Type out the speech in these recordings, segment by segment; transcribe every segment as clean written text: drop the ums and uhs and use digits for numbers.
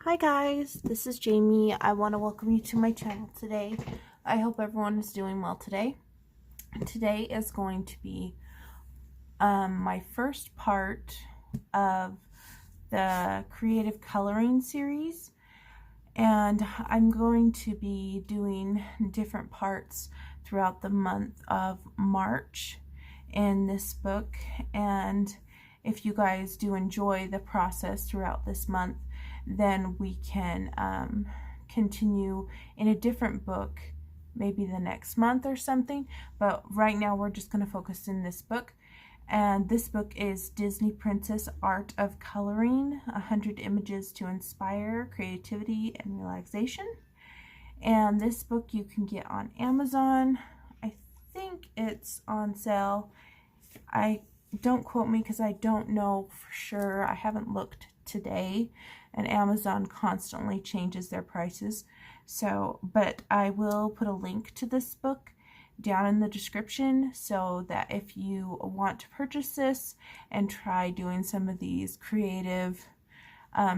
Hi guys, this is Jamie. I want to welcome you to my channel today. I hope everyone is doing well today. Today is going to be my first part of the creative coloring series, and I'm going to be doing different parts throughout the month of March in this book. And if you guys do enjoy the process throughout this month, then we can continue in a different book maybe the next month or something, but right now we're just going to focus in this book. And this book is Disney Princess Art of Coloring, 100 Images to Inspire Creativity and Relaxation. And this book you can get on Amazon. I think it's on sale. Don't quote me because I don't know for sure. I haven't looked today, and Amazon constantly changes their prices. But I will put a link to this book down in the description so that if you want to purchase this and try doing some of these creative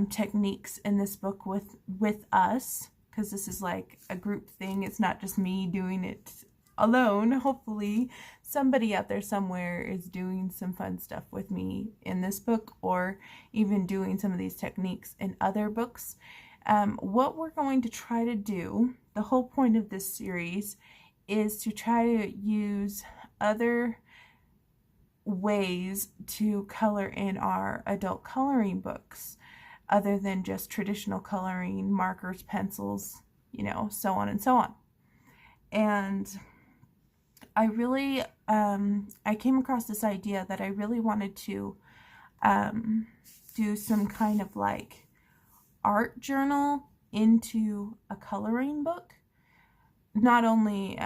techniques in this book with us, because this is like a group thing. It's not just me doing it alone. Hopefully somebody out there somewhere is doing some fun stuff with me in this book, or even doing some of these techniques in other books. What we're going to try to do, the whole point of this series, is to try to use other ways to color in our adult coloring books other than just traditional coloring, markers, pencils, so on and so on. And I really, I came across this idea that I really wanted to do some kind of like art journal into a coloring book. Not only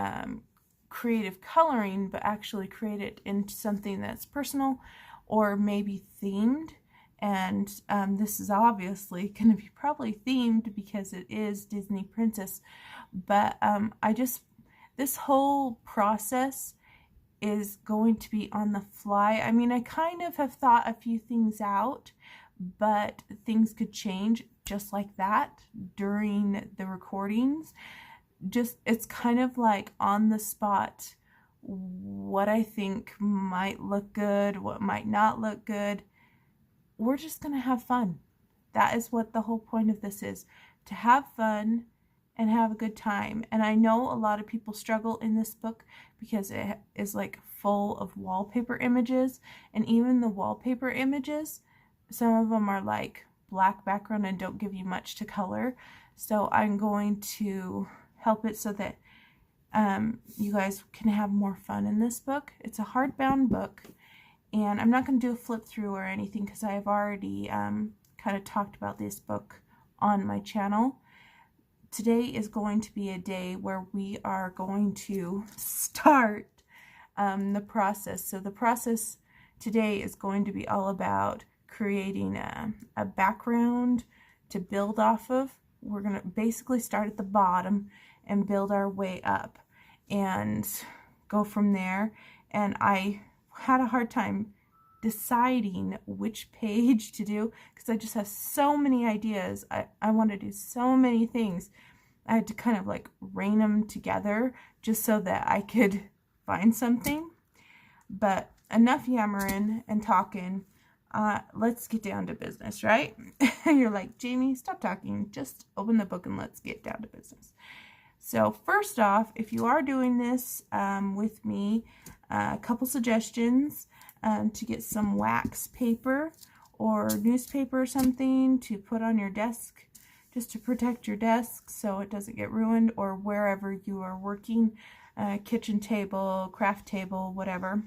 creative coloring, but actually create it into something that's personal or maybe themed. And this is obviously going to be probably themed because it is Disney Princess. But this whole process is going to be on the fly. I mean, I kind of have thought a few things out, but things could change just like that during the recordings. It's kind of like on the spot what I think might look good, what might not look good. We're just going to have fun. That is what the whole point of this is, to have fun and have a good time. And I know a lot of people struggle in this book because it is like full of wallpaper images, and even the wallpaper images, some of them are like black background and don't give you much to color. So I'm going to help it so that you guys can have more fun in this book. It's a hardbound book, and I'm not going to do a flip through or anything because I have already kind of talked about this book on my channel. Today is going to be a day where we are going to start the process. So the process today is going to be all about creating a background to build off of. We're going to basically start at the bottom and build our way up and go from there. And I had a hard time deciding which page to do because I just have so many ideas. I want to do so many things. I had to kind of like rein them together just so that I could find something. But enough yammering and talking. Let's get down to business, right? You're like, Jamie, stop talking. Just open the book and let's get down to business. So first off, if you are doing this with me, a couple suggestions to get some wax paper or newspaper or something to put on your desk, just to protect your desk so it doesn't get ruined, or wherever you are working, kitchen table, craft table, whatever.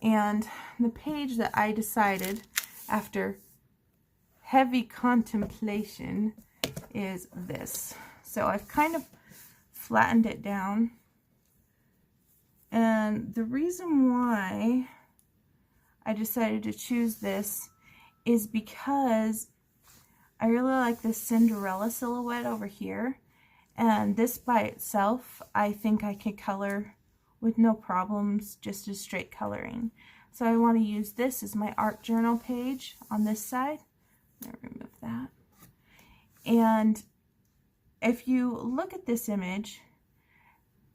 And the page that I decided after heavy contemplation is this. So I've kind of flattened it down. And the reason why I decided to choose this is because I really like this Cinderella silhouette over here. And this by itself, I think I could color with no problems, just as straight coloring. So I want to use this as my art journal page on this side. I'm going to remove that. And if you look at this image,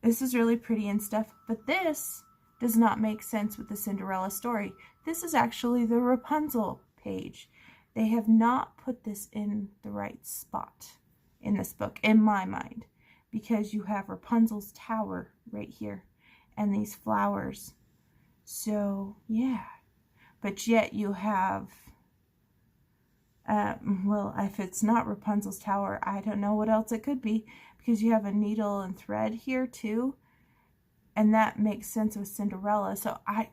this is really pretty and stuff, but this does not make sense with the Cinderella story. This is actually the Rapunzel page. They have not put this in the right spot in this book, in my mind, because you have Rapunzel's tower right here and these flowers. So, yeah. But yet you have, well, if it's not Rapunzel's tower, I don't know what else it could be, because you have a needle and thread here too. And that makes sense with Cinderella. So I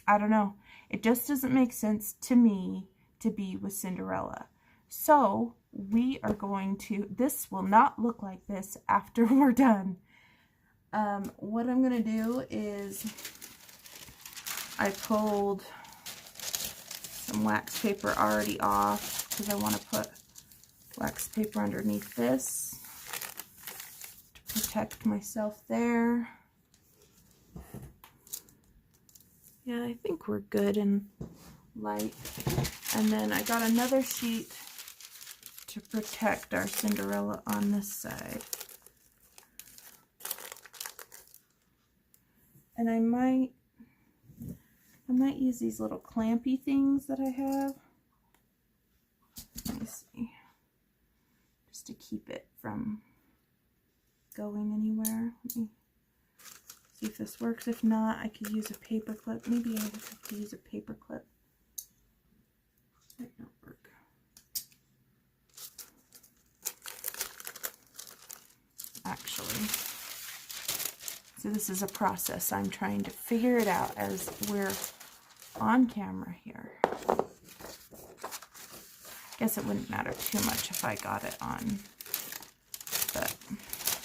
don't know. It just doesn't make sense to me to be with Cinderella. So we are going to, this will not look like this after we're done. What I'm going to do is, I pulled some wax paper already off because I want to put wax paper underneath this to protect myself there. Yeah, I think we're good and light. And then I got another sheet to protect our Cinderella on this side. And I might use these little clampy things that I have. Let me see. Just to keep it from going anywhere. Let me see if this works. If not, I could use a paper clip. Maybe I have to use a paper clip. Might not work. Actually. So this is a process. I'm trying to figure it out as we're on camera here. Guess it wouldn't matter too much if I got it on, but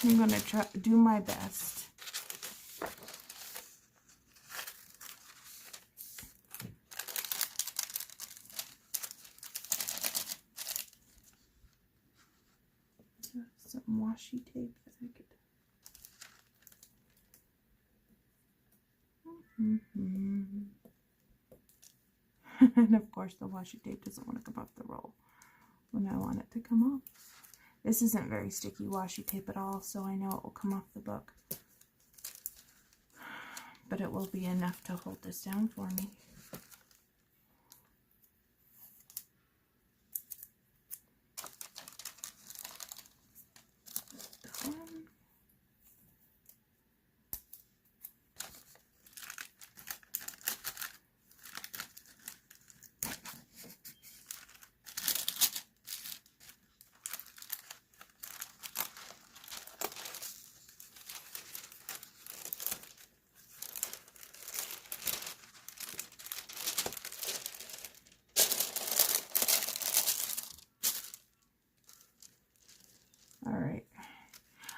I'm going to try do my best. Some washi tape that I could. And of course the washi tape doesn't want to come off the roll when I want it to come off. This isn't very sticky washi tape at all, so I know it will come off the book. But it will be enough to hold this down for me.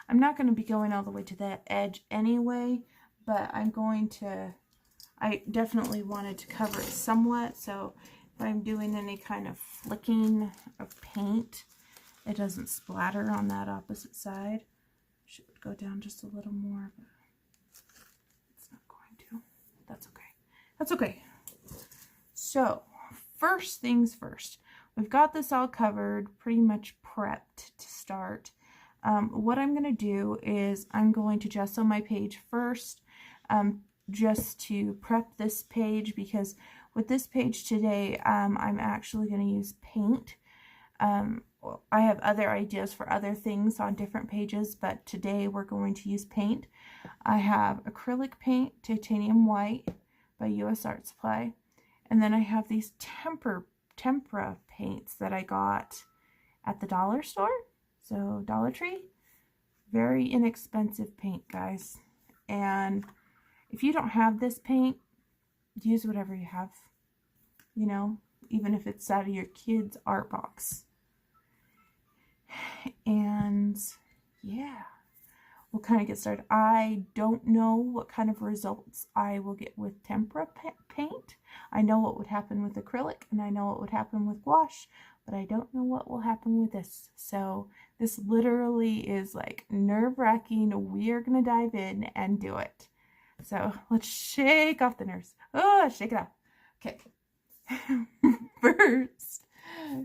I'm not going to be going all the way to that edge anyway, but I'm going to, I definitely wanted to cover it somewhat, so if I'm doing any kind of flicking of paint, it doesn't splatter on that opposite side. Should go down just a little more, but it's not going to. That's okay. That's okay. So, first things first. We've got this all covered, pretty much prepped to start. What I'm going to do is I'm going to gesso my page first, just to prep this page, because with this page today, I'm actually going to use paint. I have other ideas for other things on different pages, but today we're going to use paint. I have acrylic paint, titanium white by US Art Supply, and then I have these tempra paints that I got at the dollar store. So Dollar Tree, very inexpensive paint, guys. And if you don't have this paint, use whatever you have, you know, even if it's out of your kid's art box. And yeah, we'll kind of get started. I don't know what kind of results I will get with tempera paint. I know what would happen with acrylic, and I know what would happen with gouache, but I don't know what will happen with this. So this literally is like nerve-wracking. We are going to dive in and do it. So let's shake off the nerves. Oh, shake it off. Okay. First,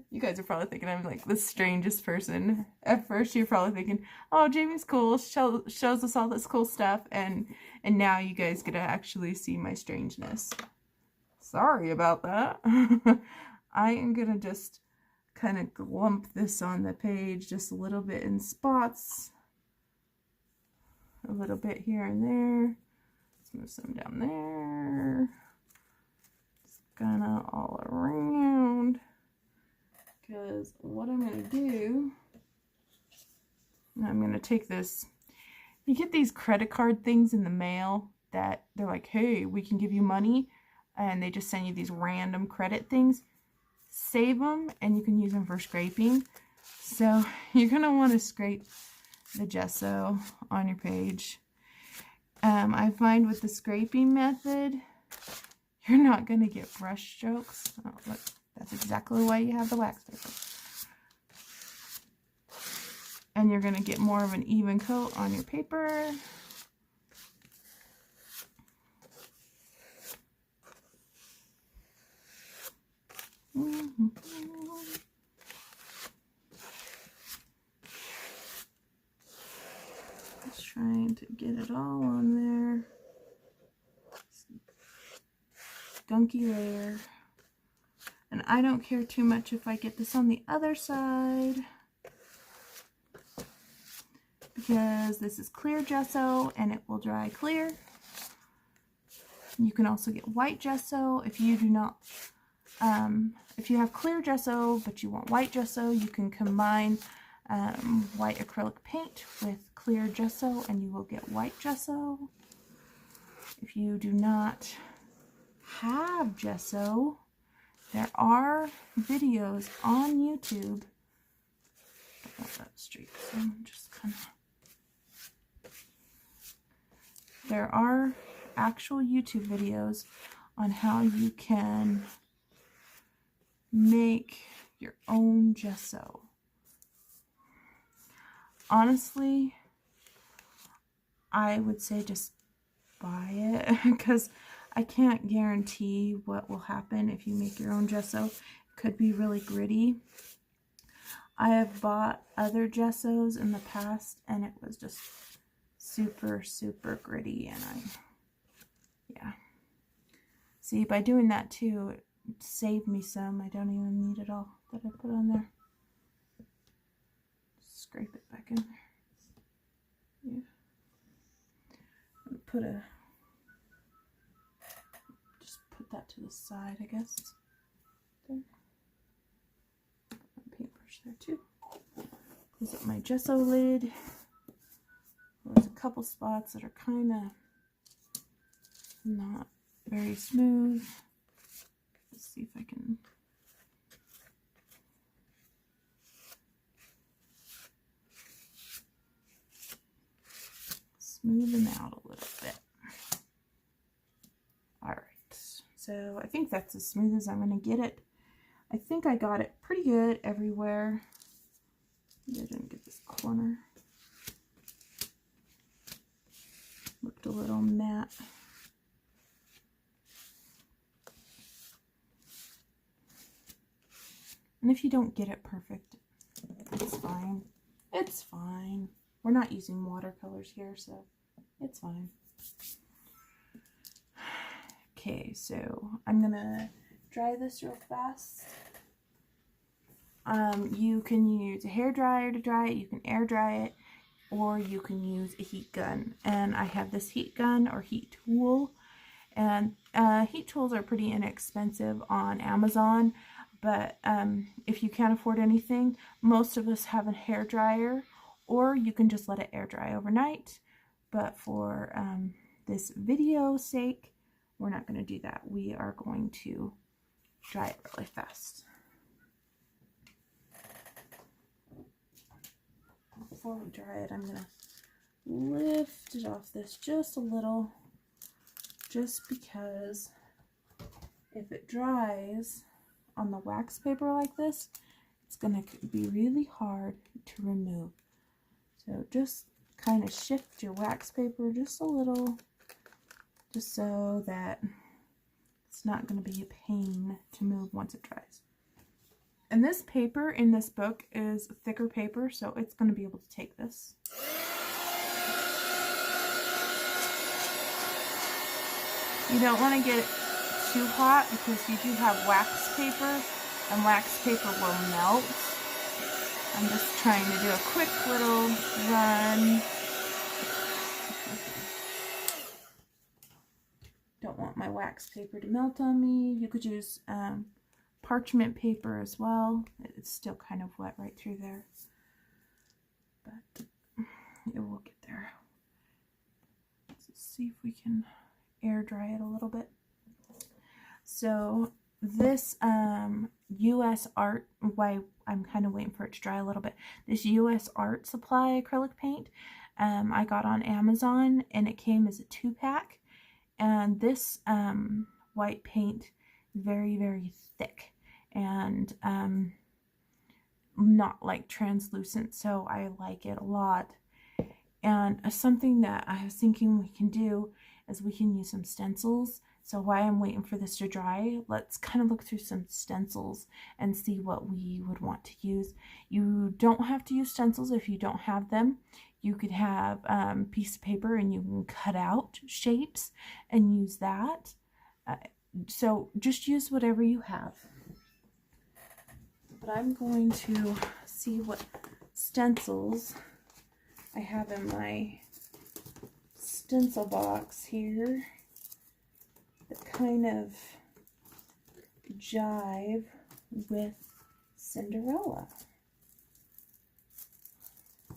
You guys are probably thinking I'm like the strangest person. At first you're probably thinking, oh, Jamie's cool, shows us all this cool stuff, and now you guys get to actually see my strangeness. Sorry about that. I am gonna just kind of glump this on the page just a little bit in spots. A little bit here and there. Let's move some down there. Just kind of all around. Because what I'm going to do, I'm going to take this. You get these credit card things in the mail that they're like, hey, we can give you money. And they just send you these random credit things. Save them and you can use them for scraping. So you're going to want to scrape the gesso on your page. I find with the scraping method, you're not going to get brush strokes. Oh, look, that's exactly why you have the wax paper. And you're going to get more of an even coat on your paper. Just trying to get it all on there. Gunky layer. And I don't care too much if I get this on the other side, because this is clear gesso and it will dry clear. You can also get white gesso if you do not, if you have clear gesso but you want white gesso, you can combine white acrylic paint with clear gesso and you will get white gesso. If you do not have gesso, there are videos on YouTube. I got that straight, so I'm just kind of. There are actual YouTube videos on how you can make your own gesso. Honestly, I would say just buy it because I can't guarantee what will happen if you make your own gesso. It could be really gritty. I have bought other gessos in the past and it was just super, super gritty, and yeah. See, by doing that too, it saved me some. I don't even need it all that I put on there. Scrape it back in there. Yeah. Put that to the side, I guess. There. Paintbrush there too. Close up my gesso lid. There's a couple spots that are kind of not very smooth. Let's see if I can. Smooth them out a little bit. Alright, so I think that's as smooth as I'm going to get it. I think I got it pretty good everywhere. I didn't get this corner. Looked a little matte. And if you don't get it perfect, it's fine. It's fine. We're not using watercolors here, so it's fine. Okay, so I'm gonna dry this real fast. You can use a hair dryer to dry it, you can air dry it, or you can use a heat gun. And I have this heat gun or heat tool, and heat tools are pretty inexpensive on Amazon, but if you can't afford anything, most of us have a hair dryer, or you can just let it air dry overnight. But for this video's sake, we're not going to do that. We are going to dry it really fast. Before we dry it, I'm going to lift it off this just a little, just because if it dries on the wax paper like this, it's going to be really hard to remove. So just kind of shift your wax paper just a little, just so that it's not going to be a pain to move once it dries. And this paper in this book is thicker paper, so it's going to be able to take this. You don't want to get it too hot because you do have wax paper, and wax paper will melt. I'm just trying to do a quick little run. Don't want my wax paper to melt on me. You could use parchment paper as well. It's still kind of wet right through there, but it will get there. Let's see if we can air dry it a little bit. So this US Art, why I'm kind of waiting for it to dry a little bit, this US Art Supply acrylic paint I got on Amazon, and it came as a 2-pack, and this white paint is very, very thick and not like translucent, so I like it a lot. And something that I was thinking we can do is we can use some stencils. So while I'm waiting for this to dry, let's kind of look through some stencils and see what we would want to use. You don't have to use stencils if you don't have them. You could have a piece of paper and you can cut out shapes and use that. So just use whatever you have. But I'm going to see what stencils I have in my stencil box here that kind of jive with Cinderella.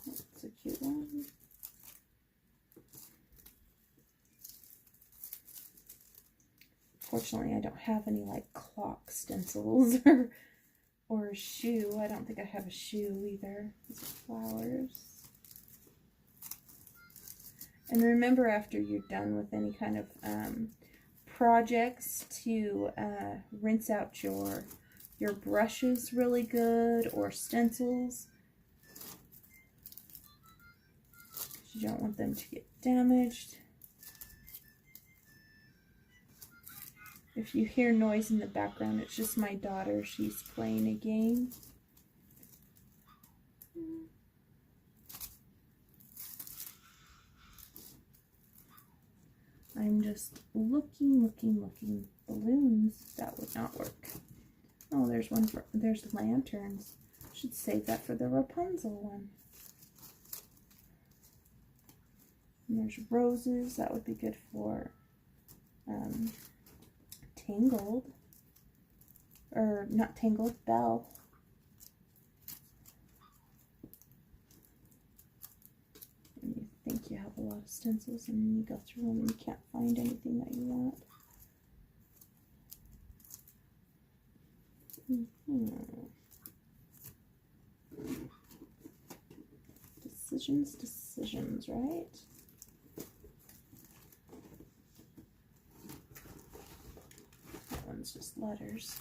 That's a cute one. Fortunately, I don't have any like clock stencils or a shoe. I don't think I have a shoe either. These are flowers. And remember, after you're done with any kind of projects, to rinse out your brushes really good, or stencils. You don't want them to get damaged. If you hear noise in the background, it's just my daughter. She's playing a game. I'm just looking. Balloons, that would not work. Oh, there's one for, there's lanterns. Should save that for the Rapunzel one. And there's roses, that would be good for Tangled, or not Tangled, Belle. And you think you have a lot of stencils, and then you go through them and you can't find anything that you want. Decisions, right? That one's just letters.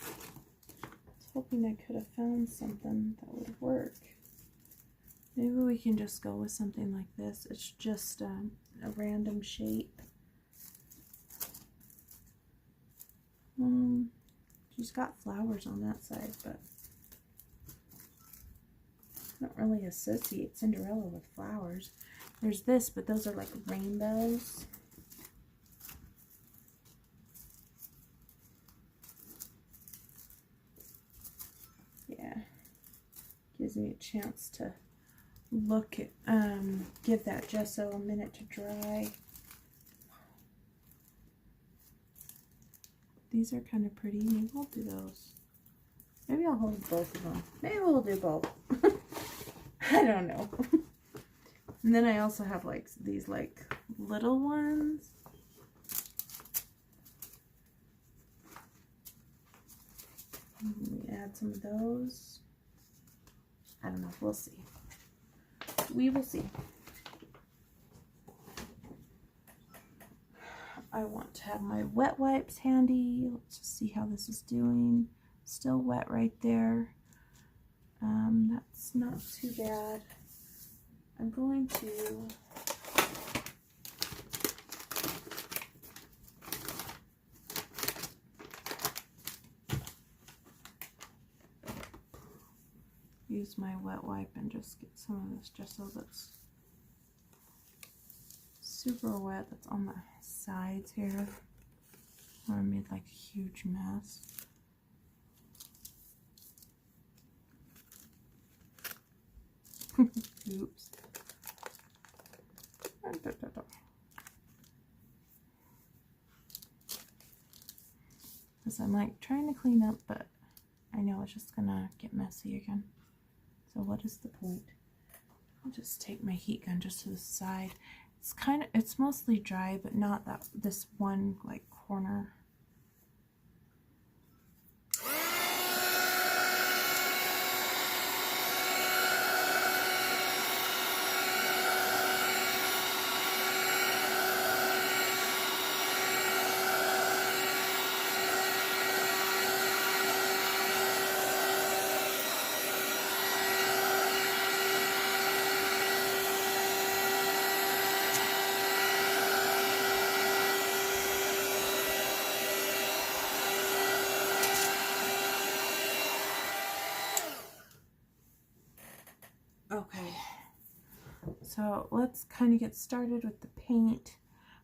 I was hoping I could have found something that would work. Maybe we can just go with something like this. It's just a random shape. She's got flowers on that side, but I don't really associate Cinderella with flowers. There's this, but those are like rainbows. Yeah, gives me a chance to look at, give that gesso a minute to dry. These are kind of pretty. Maybe we'll do those. Maybe I'll hold both of them. Maybe we'll do both. I don't know. And then I also have like these like little ones. Let me add some of those. I don't know. We'll see. We will see. I want to have my wet wipes handy. Let's just see how this is doing. Still wet right there. That's not too bad. I'm going to use my wet wipe and just get some of this gesso that's super wet, that's on the sides here where I made like a huge mess. Oops. Because I'm like trying to clean up, but I know it's just gonna get messy again. So what is the point? I'll just take my heat gun just to the side. It's mostly dry, but not this one like corner. Okay, so let's kind of get started with the paint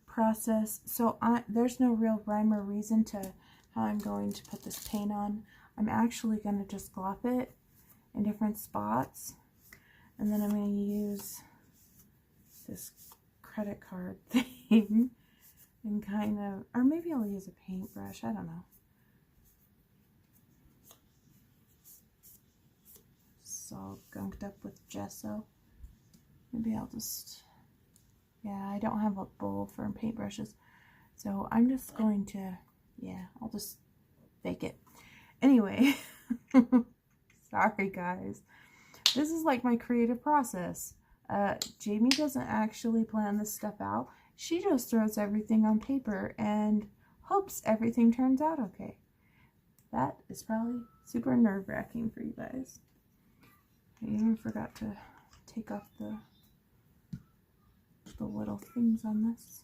process. So there's no real rhyme or reason to how I'm going to put this paint on. I'm actually going to just glop it in different spots, and then I'm going to use this credit card thing and kind of, or maybe I'll use a paintbrush, I don't know. It's all gunked up with gesso. Maybe I'll just, yeah, I don't have a bowl for paintbrushes, so I'm just going to, yeah, I'll just fake it. Anyway, sorry guys. This is like my creative process. Jamie doesn't actually plan this stuff out. She just throws everything on paper and hopes everything turns out okay. That is probably super nerve-wracking for you guys. I even forgot to take off the little things on this.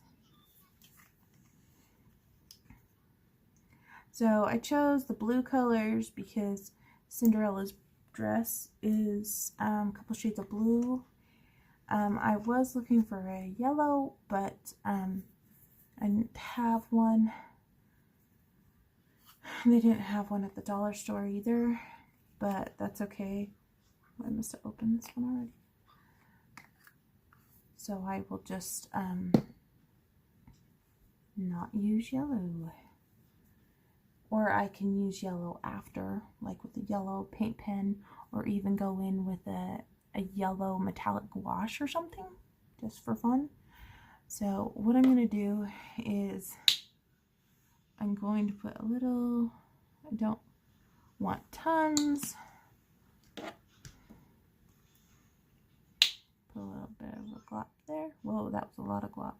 So I chose the blue colors because Cinderella's dress is a couple shades of blue. I was looking for a yellow, but I didn't have one. They didn't have one at the dollar store either, but that's okay. I must have opened this one already. So I will just not use yellow. Or I can use yellow after, like with a yellow paint pen, or even go in with a yellow metallic gouache or something, just for fun. So what I'm going to do is I'm going to put a little, I don't want tons. Put a little bit of a glop there. Whoa, that was a lot of glop.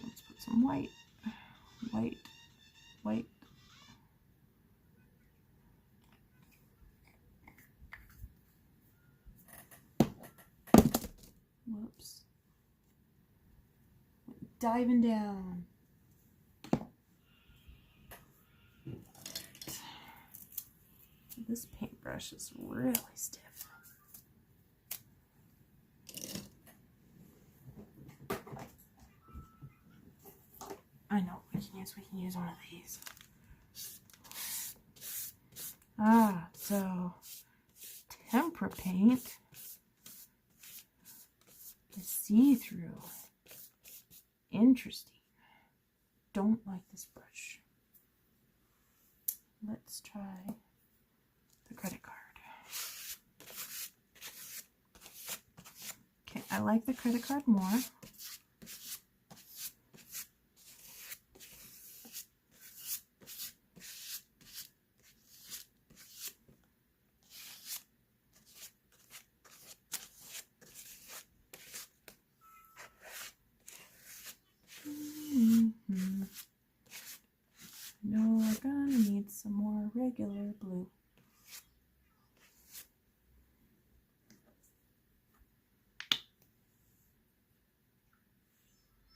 Let's put some white. Whoops. Diving down. This paintbrush is really stiff. I know, we can use one of these. So tempera paint is see-through. Interesting. Don't like this brush. Let's try the credit card. Okay, I like the credit card more. No, we're gonna need some more regular blue.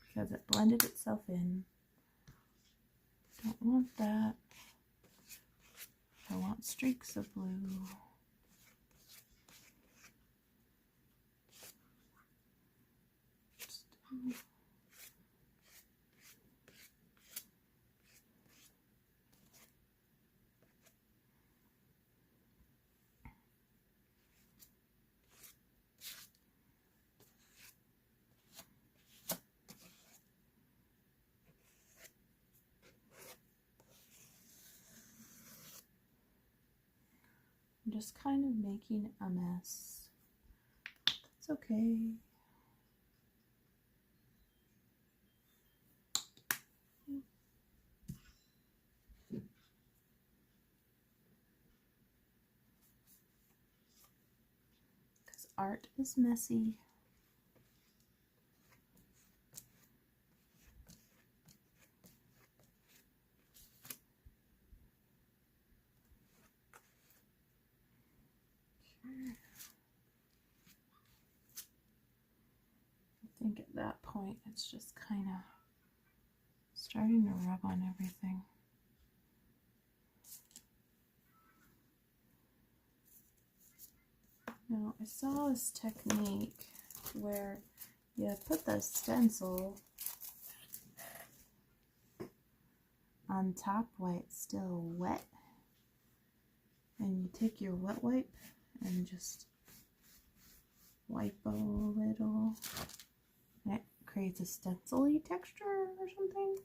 Because it blended itself in. Don't want that. I want streaks of blue. I'm just kind of making a mess. It's okay. Because art is messy. I think at that point it's just kind of starting to rub on everything. Now I saw this technique where you put the stencil on top while it's still wet, and you take your wet wipe and just wipe a little, and it creates a stencil-y texture or something.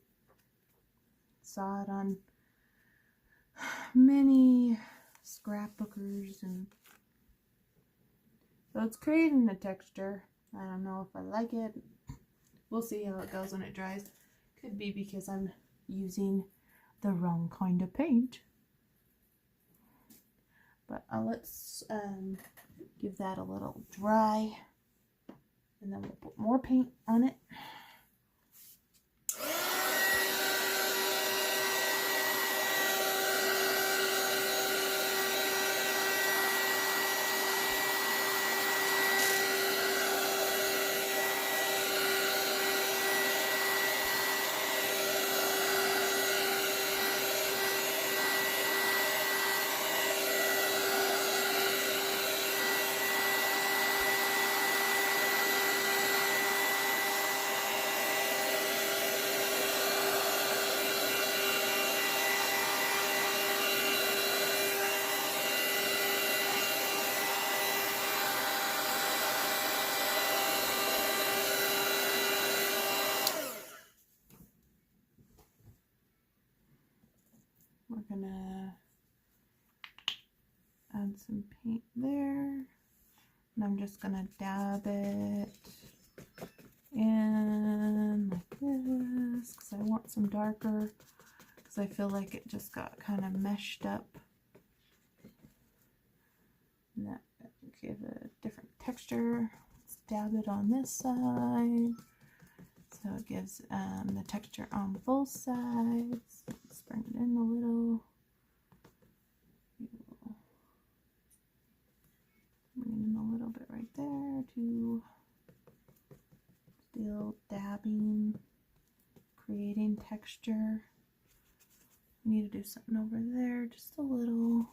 Saw it on many scrapbookers, and so it's creating a texture. I don't know if I like it. We'll see how it goes when it dries. Could be because I'm using the wrong kind of paint. But let's give that a little dry, and then we'll put more paint on it. We're gonna add some paint there, and I'm just gonna dab it in like this because I want some darker, because I feel like it just got kind of meshed up, and that will give a different texture. Let's dab it on this side so it gives the texture on both sides. Let's bring it in a little. Bring it in a little bit right there too. Still dabbing, creating texture. We need to do something over there, just a little.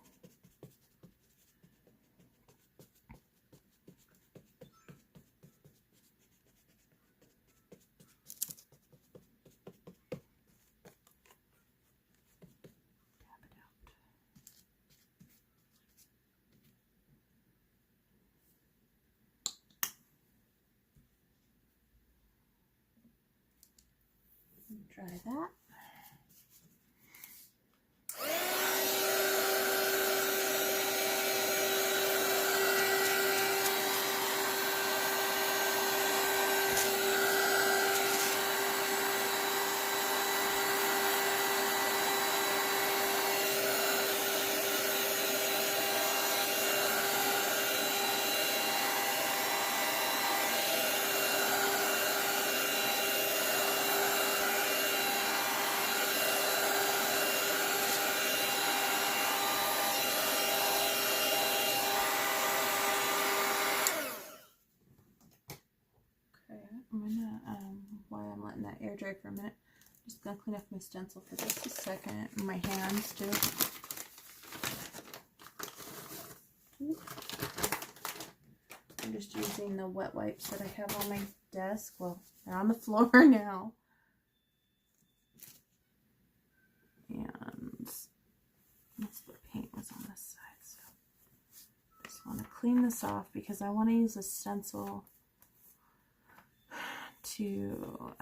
Try that. dry for a minute. Just gonna clean off my stencil for just a second. And my hands too. I'm just using the wet wipes that I have on my desk. Well, they're on the floor now. And most of the paint was on this side, so I just want to clean this off because I want to use a stencil to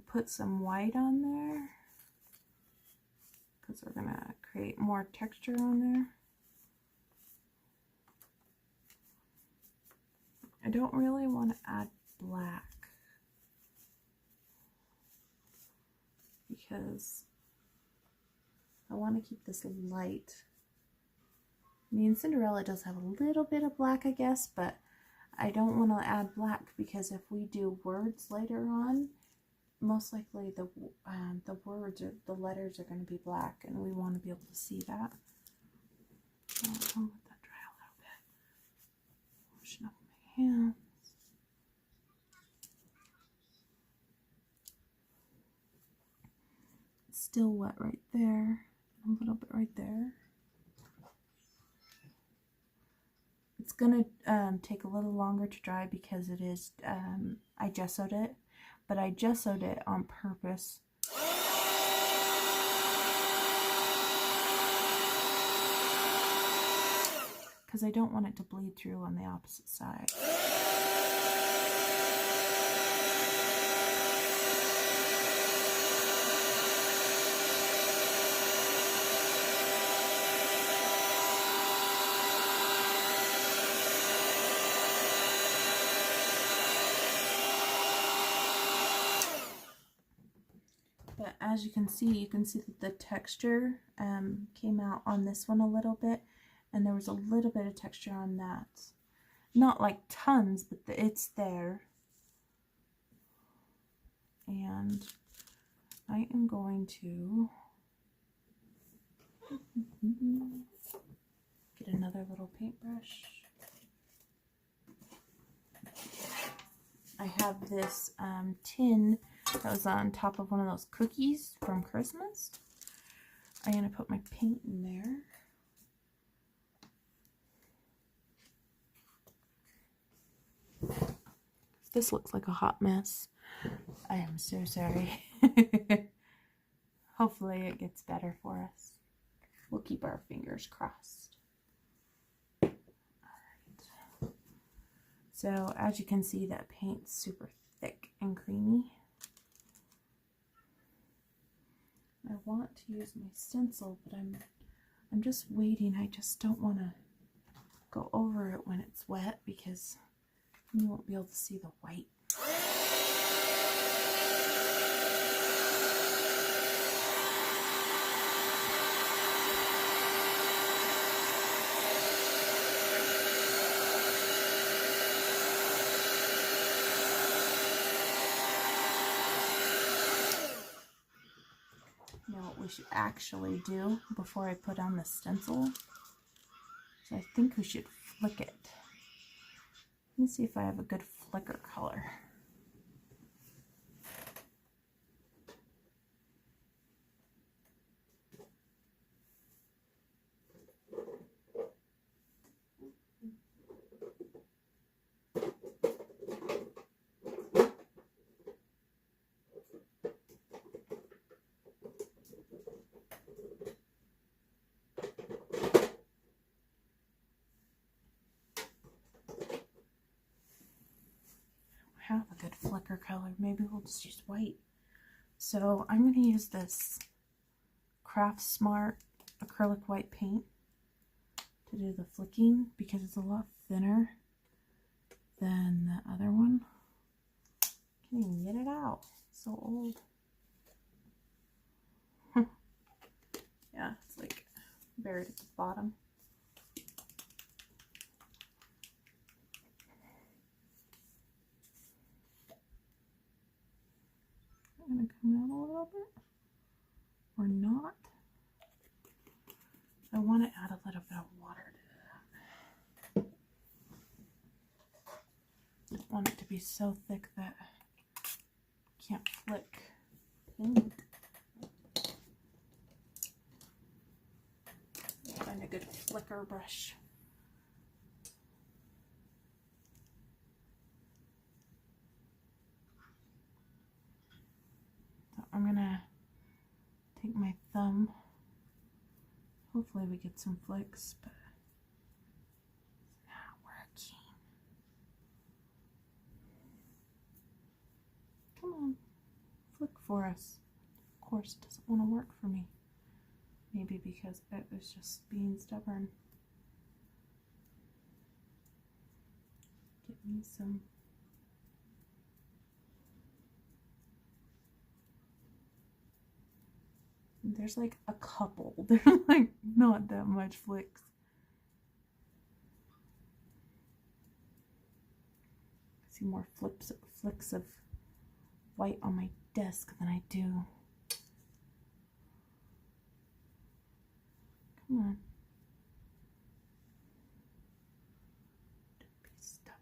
put some white on there because we're going to create more texture on there. I don't really want to add black because I want to keep this light. I mean, Cinderella does have a little bit of black, I guess, but I don't want to add black because if we do words later on, most likely the words or the letters are going to be black, and we want to be able to see that. So I'll let that dry a little bit. Washing up my hands. It's still wet right there, a little bit right there. It's gonna take a little longer to dry because it is, I gessoed it, but I gessoed it on purpose. Because I don't want it to bleed through on the opposite side. But as you can see that the texture came out on this one a little bit, and there was a little bit of texture on that. Not like tons, but it's there. And I am going to get another little paintbrush. I have this tin that was on top of one of those cookies from Christmas. I'm going to put my paint in there. This looks like a hot mess. I am so sorry. Hopefully it gets better for us. We'll keep our fingers crossed. Alright. So as you can see, that paint's super thick and creamy. I want to use my stencil, but I'm just waiting. I just don't want to go over it when it's wet because you won't be able to see the white. You know what we should actually do before I put on the stencil? So I think we should flick it. Let me see if I have a good flicker color. Have a good flicker color. Maybe we'll just use white. So I'm going to use this Craft Smart acrylic white paint to do the flicking because it's a lot thinner than the other one. Can't even get it out. It's so old. Yeah, it's like buried at the bottom. Going to come out a little bit or not. I want to add a little bit of water to that. I don't want it to be so thick that it can't flick. paint. Find a good flicker brush. So I'm gonna take my thumb. Hopefully we get some flicks, but it's not working. Come on, flick for us. Of course, it doesn't want to work for me. Maybe because it was just being stubborn. Get me some. There's like a couple. There's like not that much flicks. I see more flicks of white on my desk than I do. Come on. Don't be stubborn.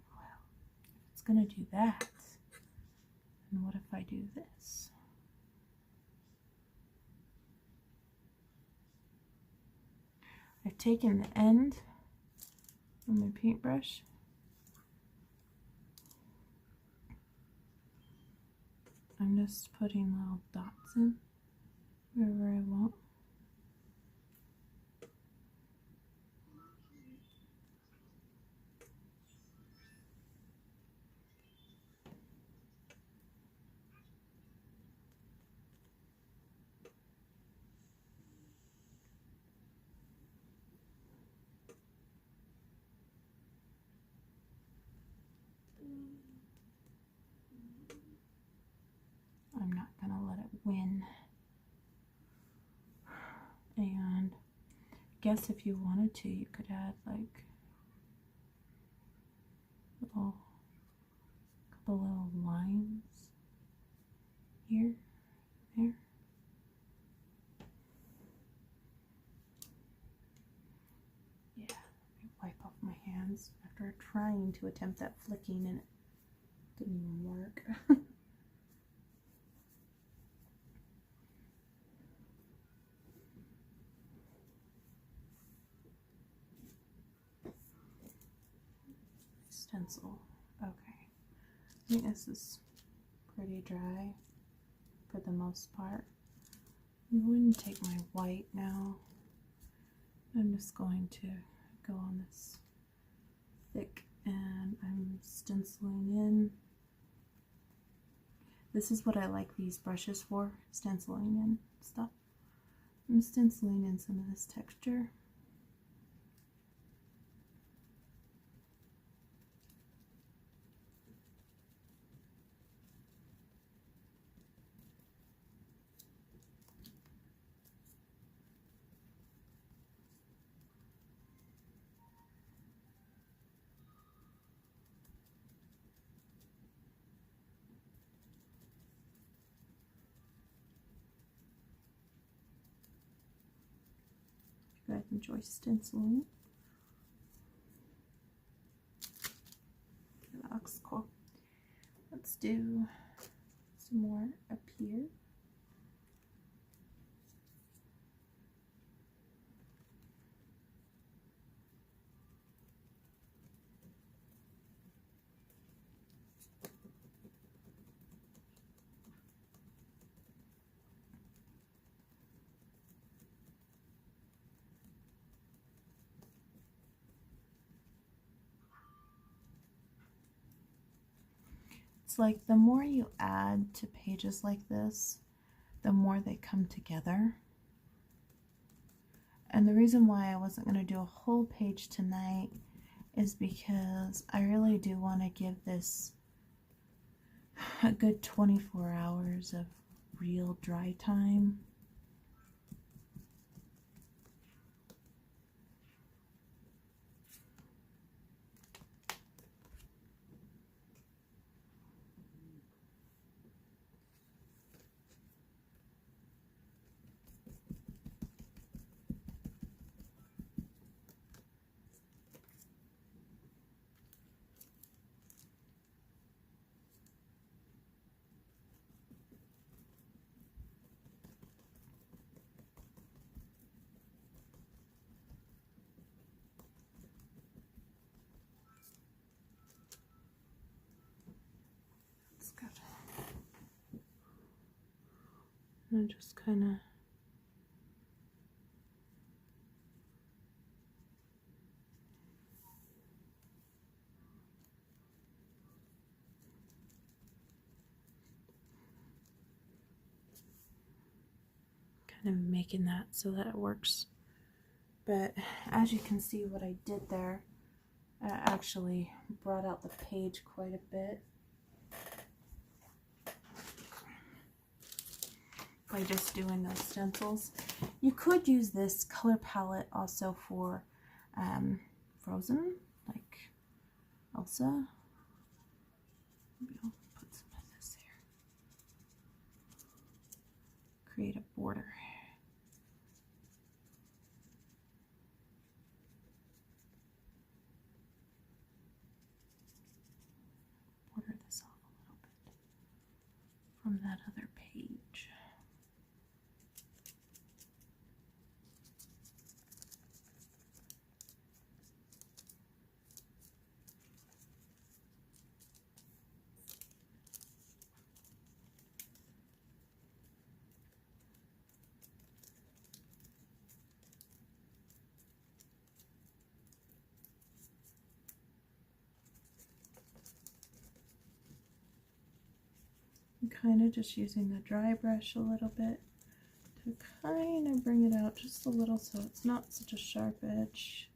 Well, if it's gonna do that, then what if I do this? I've taken the end of my paintbrush I'm just putting little dots in wherever I want. I'm not gonna let it win. And I guess if you wanted to, you could add like couple little lines here, there. Yeah, let me wipe off my hands after trying to attempt that flicking and it didn't even work. Stencil. Okay. I think this is pretty dry for the most part. I'm going to take my white now. I'm just going to go on this thick and I'm stenciling in. This is what I like these brushes for, stenciling in stuff. I'm stenciling in some of this texture. You guys enjoy stenciling. That looks cool. Let's do some more up here. It's like the more you add to pages like this, the more they come together. And the reason why I wasn't going to do a whole page tonight is because I really do want to give this a good 24 hours of real dry time. And just kind of making that so that it works. But as you can see, what I did there, I actually brought out the page quite a bit by just doing those stencils. You could use this color palette also for Frozen, like Elsa. Maybe I'll put some of this here. Create a border. Border this off a little bit from that other page. I'm kind of just using the dry brush a little bit to kind of bring it out just a little so it's not such a sharp edge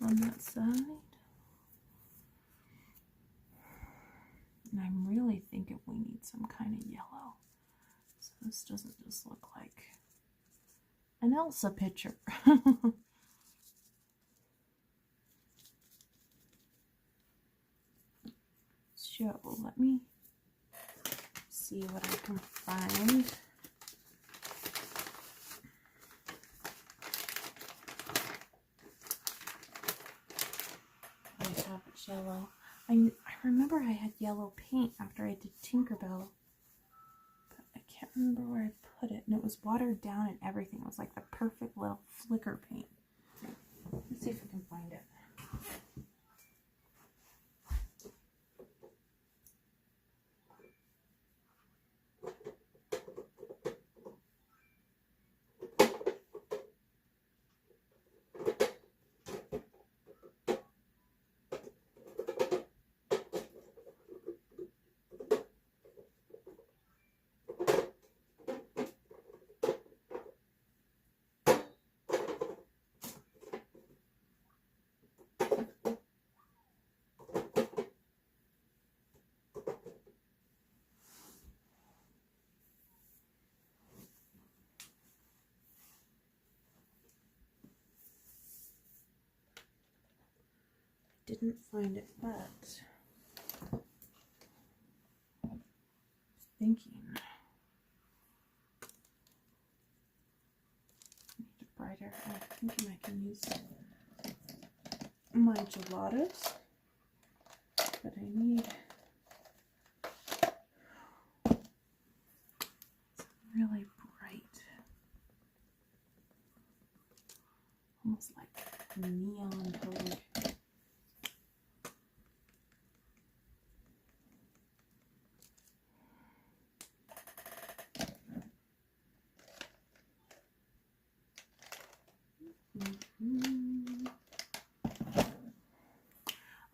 on that side. And I'm really thinking we need some kind of yellow, so this doesn't just look like an Elsa picture. So let me see what I can find. I have it yellow. I remember I had yellow paint after I did Tinkerbell, but I can't remember where I put it, and it was watered down and everything. It was like the perfect little flicker paint. Let's see if I can find it. Didn't find it, but thinking need a brighter. I'm thinking I can use my gelatos, but I need really bright, almost like neon colored.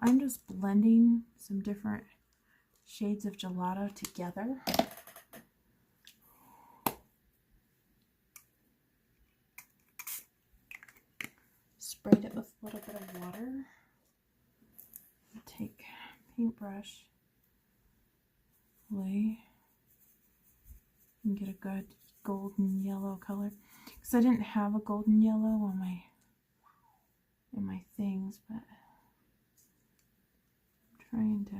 I'm just blending some different shades of gelato together. Sprayed it with a little bit of water. Take paintbrush, lay, and get a good golden yellow color. Because I didn't have a golden yellow on in my things, but I'm trying to.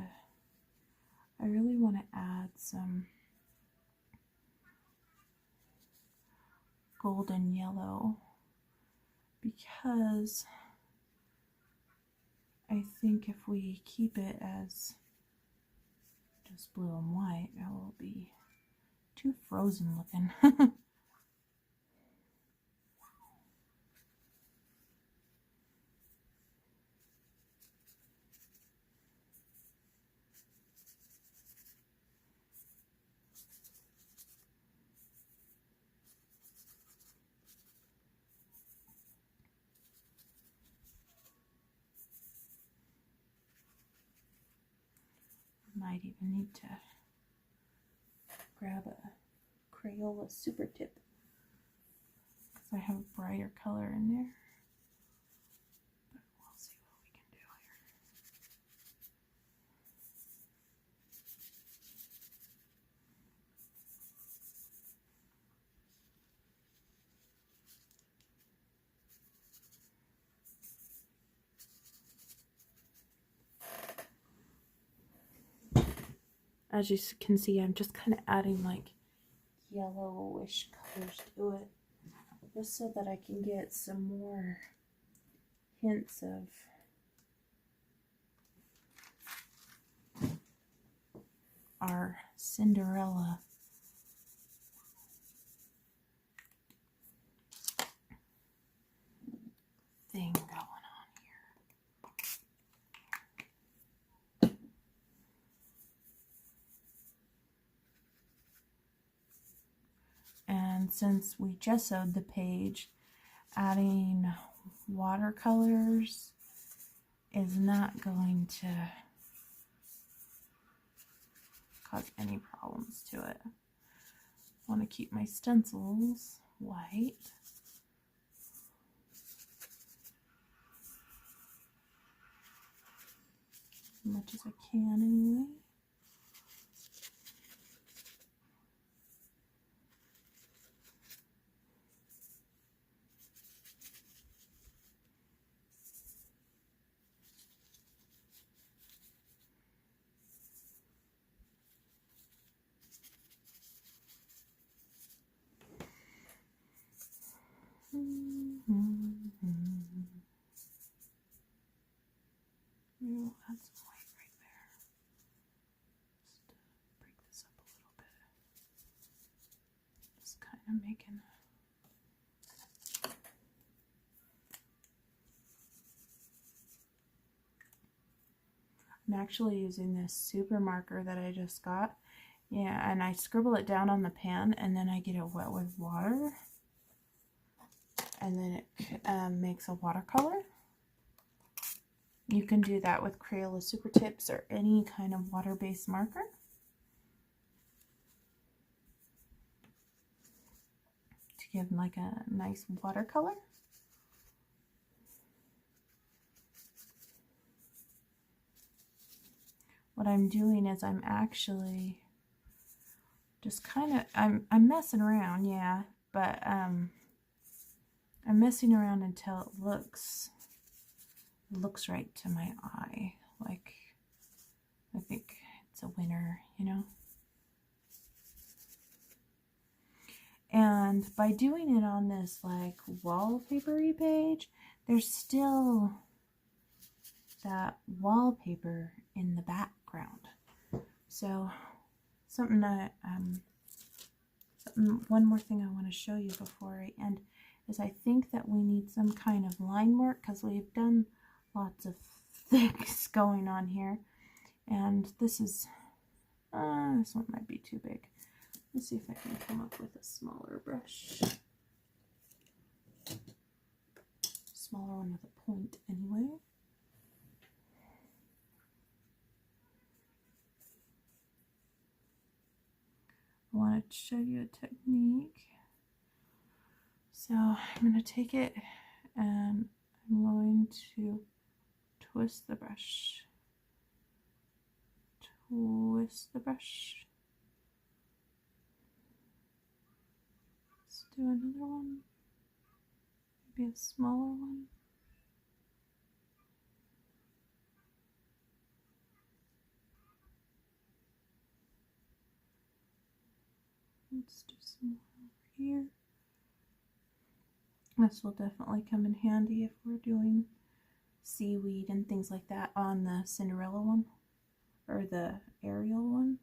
I really want to add some golden yellow because I think if we keep it as just blue and white, it will be too frozen looking. Might even need to grab a Crayola Super Tip because I have a brighter color in there. But we'll see what we can do here. As you can see, I'm just kind of adding like yellowish colors to it, just so that I can get some more hints of our Cinderella thing going on here. And since we gessoed the page, adding watercolors is not going to cause any problems to it. I want to keep my stencils white. As much as I can anyway. We'll add some white right there. Just break this up a little bit. Just kind of making I'm actually using this super marker that I just got. Yeah, and I scribble it down on the pan and then I get it wet with water. And then it makes a watercolor. You can do that with Crayola Super Tips or any kind of water-based marker. To give like a nice watercolor. What I'm doing is I'm actually just kind of, I'm messing around, yeah, but I'm messing around until it looks right to my eye. Like, I think it's a winner, you know? And by doing it on this like wallpapery page, there's still that wallpaper in the background. So something that one more thing I want to show you before I end is I think that we need some kind of line work because we've done lots of things going on here, and this is this one might be too big. Let's see if I can come up with a smaller brush, smaller one with a point anyway. I want to show you a technique. So I'm going to take it and I'm going to twist the brush. Twist the brush. Let's do another one. Maybe a smaller one. Let's do some more over here. This will definitely come in handy if we're doing seaweed and things like that on the Cinderella one, or the Ariel one.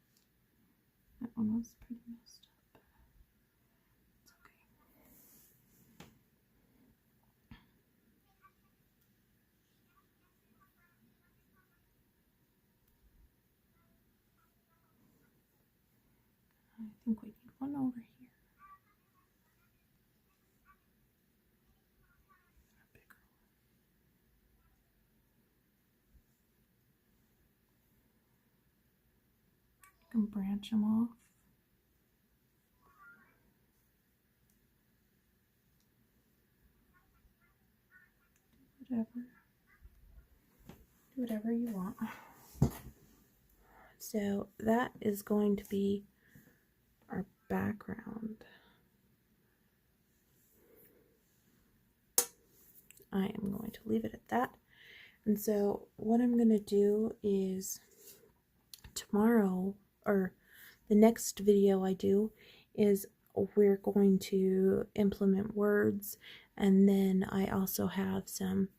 That one was pretty messed up. It's okay. I think we need one over here. I can branch them off. Whatever. Do whatever you want. So that is going to be our background. I am going to leave it at that. And so what I'm going to do is tomorrow, or the next video I do, is we're going to implement words, and then I also have some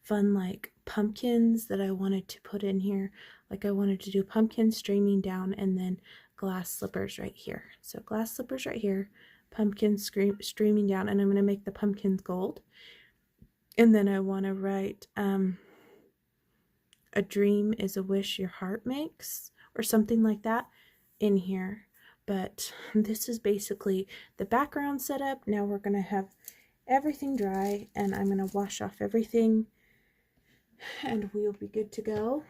fun like pumpkins that I wanted to put in here. Like I wanted to do pumpkins streaming down and then glass slippers right here. So glass slippers right here, pumpkins streaming down, and I'm going to make the pumpkins gold. And then I want to write a dream is a wish your heart makes, or something like that in here. But this is basically the background setup. Now we're going to have everything dry, and I'm going to wash off everything, and we'll be good to go.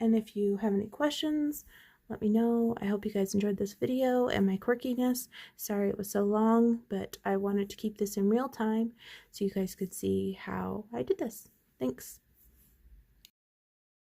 And if you have any questions, let me know. I hope you guys enjoyed this video and my quirkiness. Sorry it was so long, but I wanted to keep this in real time so you guys could see how I did this. Thanks.